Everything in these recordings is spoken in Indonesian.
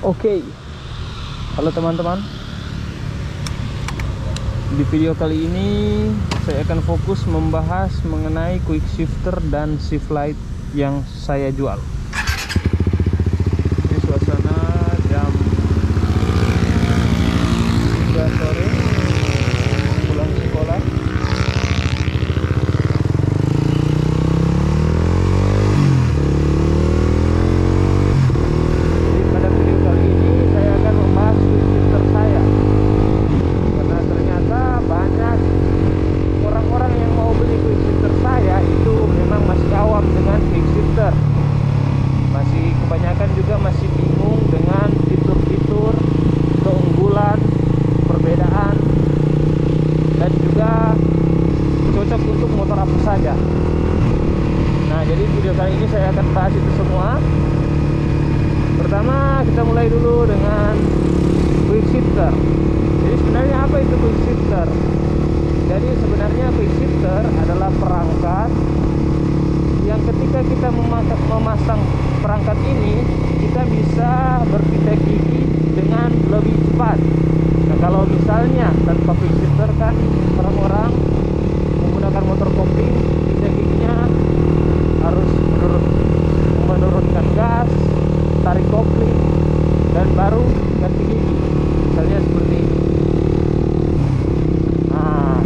Oke, halo teman-teman. Di video kali ini saya akan fokus membahas mengenai quick shifter dan shift light yang saya jual. Ini suasana jam 3 sore, pulang sekolah. Nah, jadi video kali ini saya akan bahas itu semua. Pertama, kita mulai dulu dengan quick shifter. Jadi sebenarnya apa itu quick shifter? Jadi sebenarnya quick shifter adalah perangkat yang ketika kita memasang perangkat ini, kita bisa berpindah gigi dengan lebih cepat. Nah, kalau misalnya tanpa quick shifter kan orang-orang menggunakan motor kopling, pindah giginya harus menurunkan gas, tarik kopling, dan baru ganti gigi, misalnya seperti ini. Nah,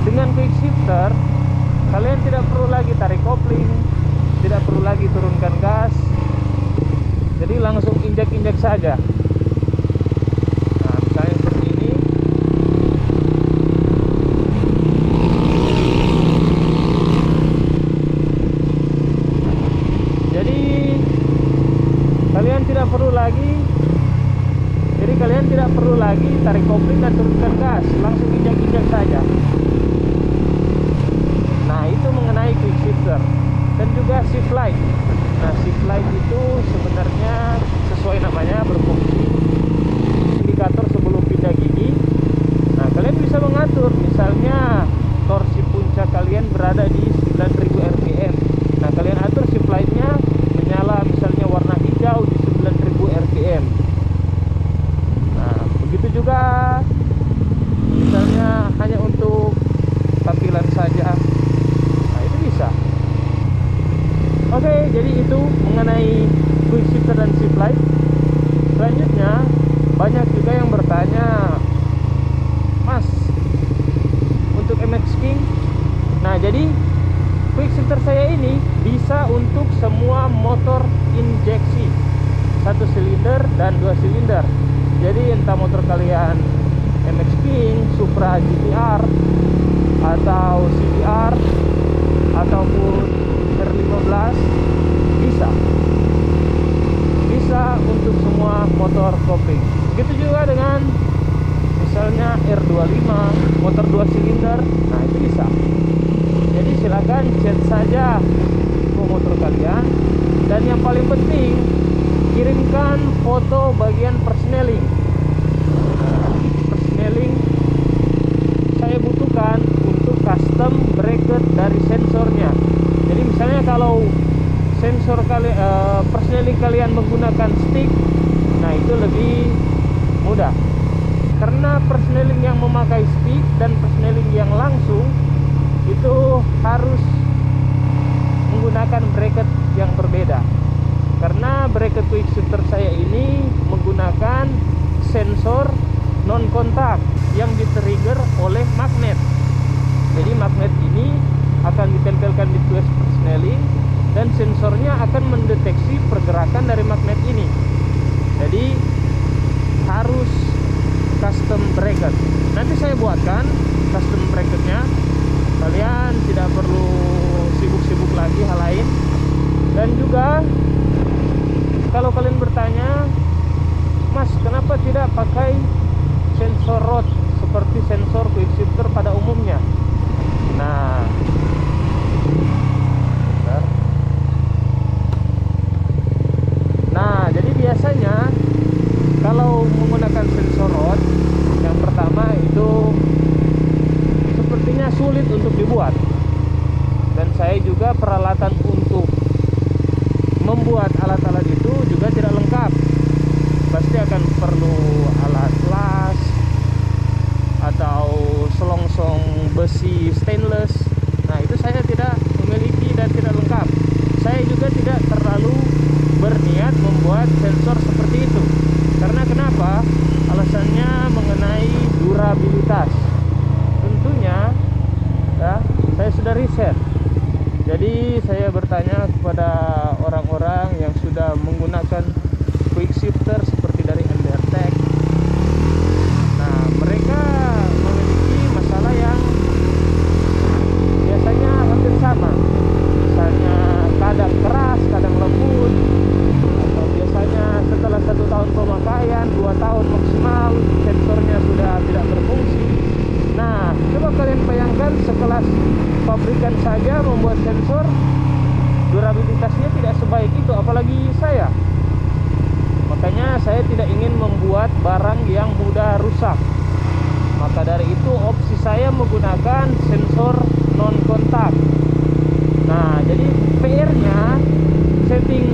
dengan quick shifter kalian tidak perlu lagi tarik kopling, tidak perlu lagi turunkan gas, jadi langsung injak-injak saja. Nah, misalnya seperti ini. Kalian tidak perlu lagi tarik kopling dan turunkan gas, langsung injak-injak saja. Nah, itu mengenai quick shifter. Dan juga shift light. Nah, shift light itu sebenarnya sesuai namanya berfungsi indikator sebelum pindah gigi. Nah, kalian bisa mengatur, misalnya torsi puncak kalian berada di 9000 rpm. Nah, kalian atur shift lightnya menyala misalnya warna hijau di 9000 rpm. Begitu juga misalnya hanya untuk tampilan saja. Nah, itu bisa. Oke, jadi itu mengenai quick shifter dan shift light. Selanjutnya, banyak juga yang bertanya, Mas, untuk MX King. Nah, jadi quick shifter saya ini bisa untuk semua motor injeksi, 1 silinder dan 2 silinder. Jadi entah motor kalian MX King, Supra GTR, atau CBR, ataupun R15, bisa untuk semua motor kopling. Begitu juga dengan misalnya R25, motor 2 silinder. Nah, itu bisa. Jadi silakan chat saja motor kalian. Dan yang paling penting, kirimkan foto bagian persneling. Persneling saya butuhkan untuk custom bracket dari sensornya. Jadi misalnya kalau sensor persneling kalian menggunakan stick, nah itu lebih mudah. Karena persneling yang memakai stick dan persneling yang langsung itu harus menggunakan bracket yang berbeda. Karena bracket quick shifter saya ini menggunakan sensor non kontak yang di-trigger oleh magnet. Jadi magnet ini akan ditempelkan di tuas persneling dan sensornya akan mendeteksi pergerakan dari magnet ini. Jadi harus custom bracket. Nanti saya buatkan custom bracketnya. Kalian tidak perlu sibuk-sibuk lagi hal lain. Dan juga kalau kalian bertanya, Mas, kenapa tidak pakai sensor rod seperti sensor quick shifter pada umumnya? Nah, bentar. Nah, jadi biasanya kalau menggunakan sensor rod, yang pertama itu sepertinya sulit untuk dibuat. Dan saya juga peralatan untuk membuat alat-alat itu juga tidak lengkap. buat barang yang mudah rusak. Maka dari itu opsi saya menggunakan sensor non kontak. Nah, jadi PR-nya setting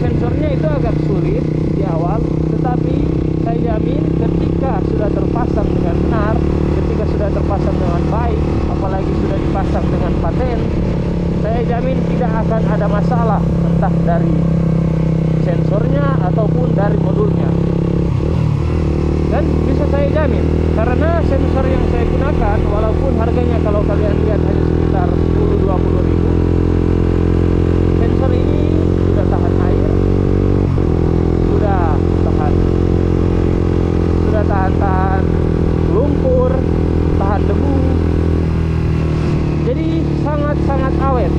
sensornya itu agak sulit di awal, tetapi saya jamin ketika sudah terpasang dengan benar, ketika sudah terpasang dengan baik, apalagi sudah dipasang dengan paten, saya jamin tidak akan ada masalah, entah dari sensornya ataupun dari modulnya. Dan bisa saya jamin, karena sensor yang saya gunakan, walaupun harganya kalau kalian lihat hanya sekitar 10-20 ribu, sensor ini sudah tahan air, sudah tahan lumpur, tahan debu, jadi sangat-sangat awet.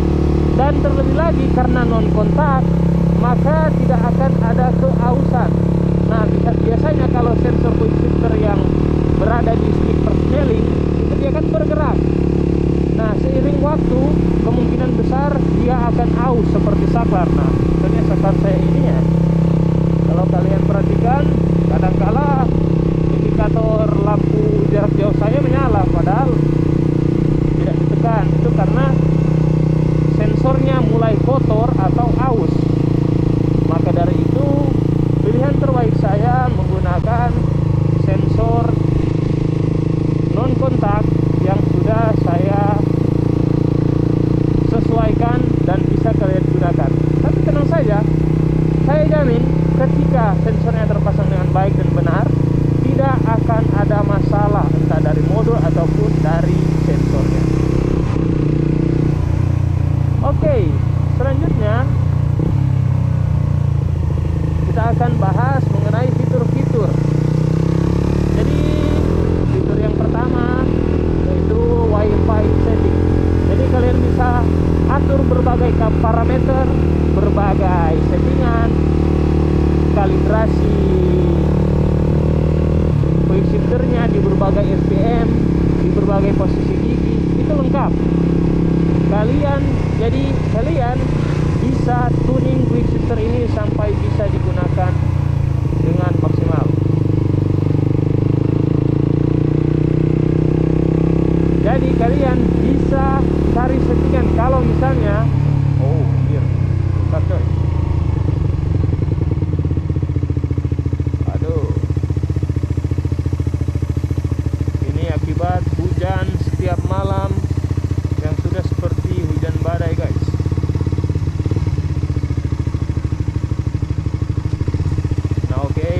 Dan terlebih lagi karena non kontak, maka tidak akan ada keausan. Nah, biasanya kalau sensor quick shifter yang berada di stick persneling itu dia akan bergerak. Nah, seiring waktu kemungkinan besar dia akan aus seperti saklar. Nah, sebenarnya saklar saya ini ya, kalau kalian perhatikan, kadangkala indikator lampu jarak jauh saya menyala padahal tidak ditekan. Itu karena sensornya mulai kotor atau aus. Maka dari itu pilihan terbaik saya menggunakan sensor non kontak yang sudah saya sesuaikan dan bisa kalian gunakan. Tapi tenang saja, saya jamin ketika sensornya terpasang dengan baik dan benar, tidak akan ada masalah entah dari modul ataupun dari sensornya. Oke, selanjutnya kita akan bahas mengenai fitur-fitur. Jadi fitur yang pertama yaitu Wi-Fi setting. Jadi kalian bisa atur berbagai parameter, berbagai settingan, kalibrasi quick shifternya di berbagai RPM, di berbagai posisi gigi, itu lengkap. Kalian bisa tuning quick shifter ini sampai bisa digunakan dengan maksimal. Jadi kalian bisa cari settingan kalau misalnya bentar coy. Aduh, ini akibat hujan setiap malam yang sudah seperti hujan badai, guys. Nah, oke,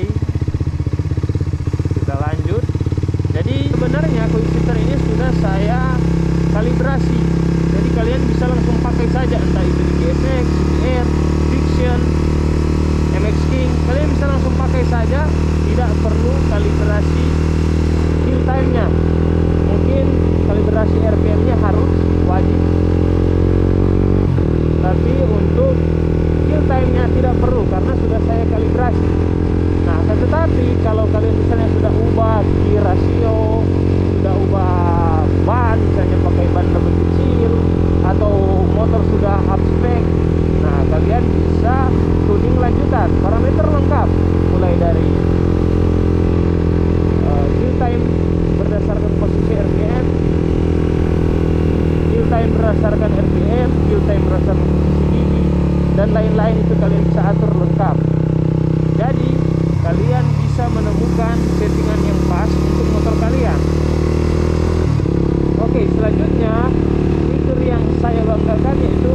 kita lanjut. Jadi sebenarnya quick shifter ini sudah saya kalibrasi. Jadi kalian bisa langsung pakai saja, entah itu di GFX, CBR, Fiction, MX King. Kalian bisa langsung pakai saja, tidak perlu kalibrasi kill time-nya. Mungkin kalibrasi RPM-nya harus wajib, tapi untuk kill time-nya tidak perlu karena sudah saya kalibrasi. Nah, tetapi kalau kalian misalnya sudah ubah gear rasio, sudah ubah ban, misalnya pakai ban lebih kecil, atau motor sudah up spec, nah kalian bisa tuning lanjutan, parameter lengkap, mulai dari kill time berdasarkan posisi RPM, kill time berdasarkan RPM, kill time berdasarkan posisi gigi, dan lain-lain itu kalian bisa atur lengkap. Jadi kalian bisa menemukan settingan yang pas untuk motor kalian. Oke, selanjutnya fitur yang saya banggakan yaitu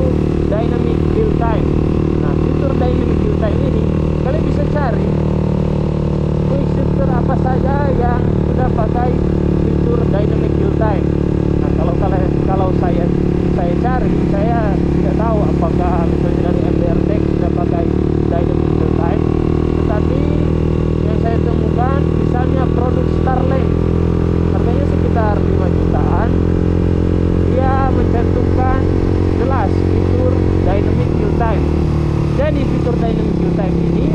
Dynamic Kill Time. Nah, fitur Dynamic Kill Time ini kalian bisa cari quick shifter apa saja yang sudah pakai fitur Dynamic Kill Time. Nah, kalau saya cari, saya tidak tahu apakah misalnya dari MBRTEC sudah pakai Dynamic Kill Time, tetapi yang saya temukan misalnya produk Starlink, harganya sekitar 5 jutaan, dia mencantumkan jelas fitur Dynamic Kill Time. Jadi fitur Dynamic Kill Time ini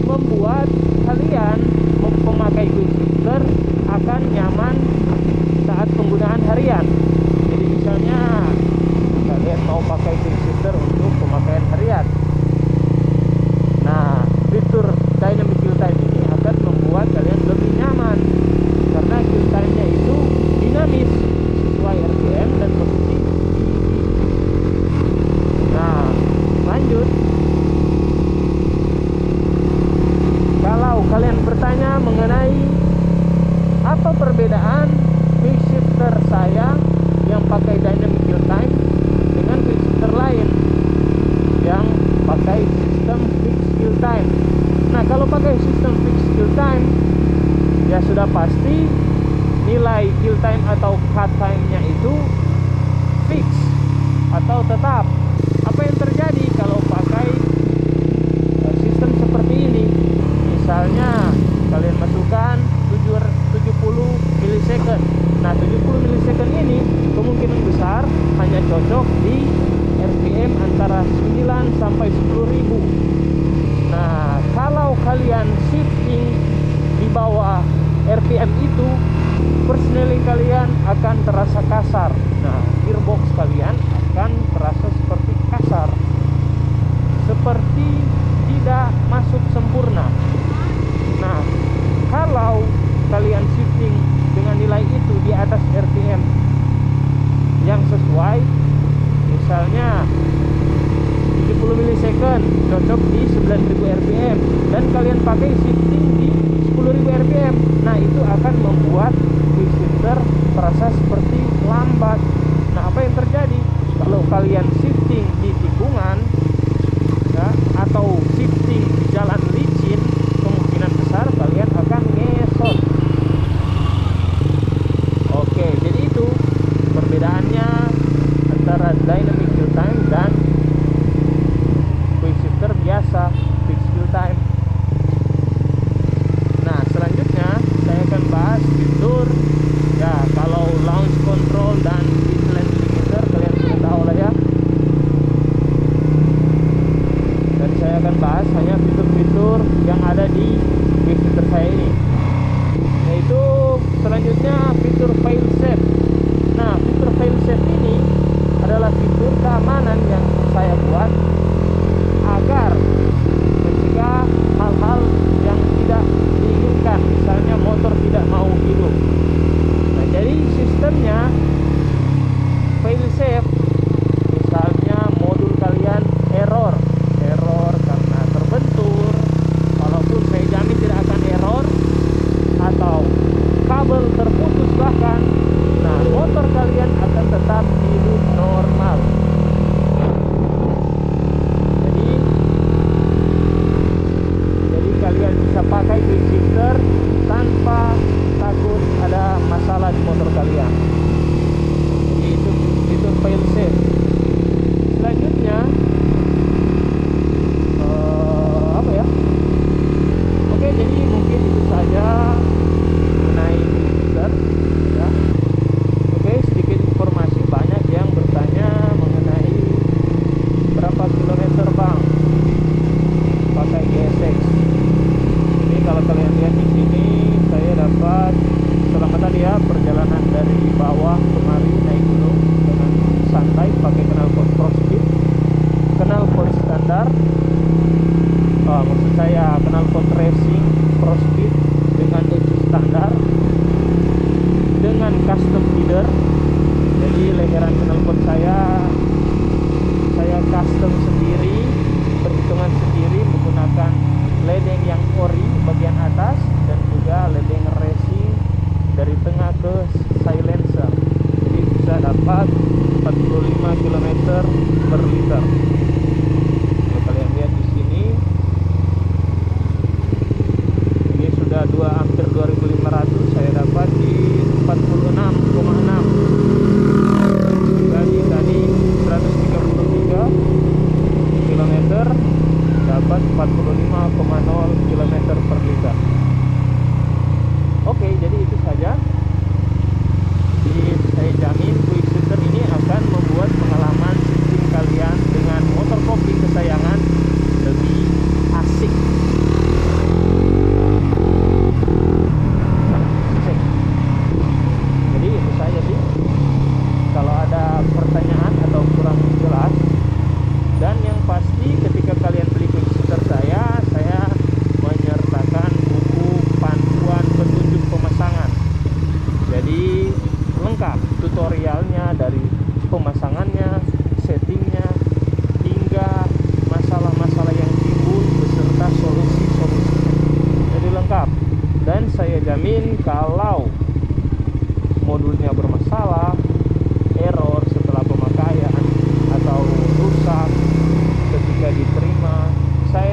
membuat kalian memakai quick shifter akan nyaman saat penggunaan harian. Jadi misalnya kalian mau pakai quick shifter untuk pemakaian harian, nah fitur Dynamic Kill Time ini akan sistem fixed kill time. Nah, kalau pakai sistem fixed kill time, ya sudah pasti nilai kill time atau cut time-nya itu fix atau tetap. Apa yang terjadi kalau pakai sistem seperti ini? Misalnya kalian masukkan 70 milisecond. Nah, 70 milisecond ini kemungkinan besar hanya cocok di RPM antara 9 sampai 10.000. Nah, kalau kalian shifting di bawah RPM itu, persneling kalian akan terasa kasar. Nah, gearbox kalian akan terasa seperti kasar, seperti tidak masuk sempurna. Nah, kalau kalian shifting dengan nilai itu di atas RPM yang sesuai, misalnya 70 milisecond cocok di 9.000 RPM, dan kalian pakai shifting di 10.000 RPM, nah itu akan membuat quick shifter terasa seperti lambat. Nah, apa yang terjadi kalau kalian shifting di tikungan ya, atau shifting di jalan licin, kemungkinan besar kalian akan ngesot. Oke, jadi itu perbedaannya antara dynamic kill time dan quick shifter biasa fixed kill time. Nah, selanjutnya saya akan bahas fitur ya, kalau launch control dan lane limiter kalian sudah tahu lah ya. Dan saya akan bahas hanya fitur-fitur yang ada di quick shifter saya ini, yaitu selanjutnya fitur fail safe. Nah, fitur fail safe ini adalah fitur keamanan yang saya buat agar mencegah hal-hal yang tidak diinginkan, misalnya motor tidak mau hidup. Nah, jadi sistemnya fail safe, misalnya modul kalian error karena terbentur, walaupun saya jamin tidak akan error, atau kabel terputus bahkan, nah motor kalian akan tetap hidup normal. Jadi kalian bisa pakai quick shifter tanpa takut ada masalah di motor kalian. Jadi itu fitur fail safe. Selanjutnya apa ya? Oke, jadi mungkin itu saja mengenai quick shifter ya. Oke, sedikit informasi, banyak yang bertanya mengenai berapa kilometer bang pakai GSX. Ini kalau kalian lihat di sini, saya dapat selama tadi ya perjalanan dari bawah kemari naik gunung dengan santai pakai knalpot crossfit, knalpot standar, maksud saya knalpot racing crossfit dengan ECU standar dengan custom feeder. Jadi leheran knalpot saya custom sendiri, perhitungan sendiri menggunakan ledeng yang ori bagian atas dan juga ledeng racing dari tengah ke silencer. Jadi bisa dapat 45 km per liter. Kalau kalian lihat di sini, ini sudah hampir 2.500, saya dapat di 46,6. Tadi 133 km dapat 45,0 km per liter. Oke, jadi itu saja. Jadi saya jamin quick shifter ini akan membuat pengalaman shifting kalian dengan motor kopi kesayangan lebih asik. Jadi itu saja sih. Kalau ada pertanyaan atau kurang jelas, dan yang pasti ketika kalian beli quick shifter saya menyertakan buku panduan petunjuk pemasangan. Jadi lengkap tutorialnya dari pemasangannya, settingnya, hingga masalah-masalah yang timbul beserta solusi-solusinya. Jadi lengkap, dan saya jamin kalau modulnya bermasalah, error setelah pemakaian, atau rusak ketika diterima, saya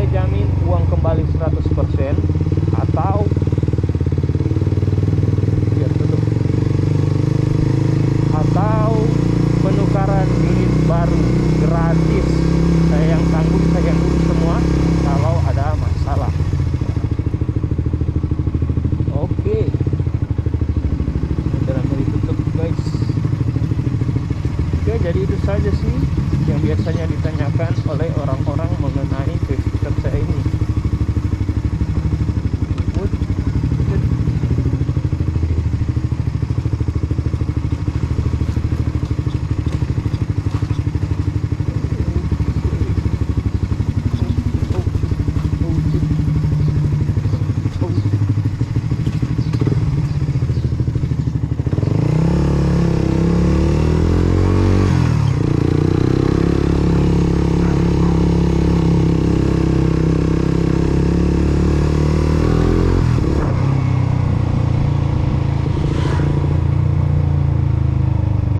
kembali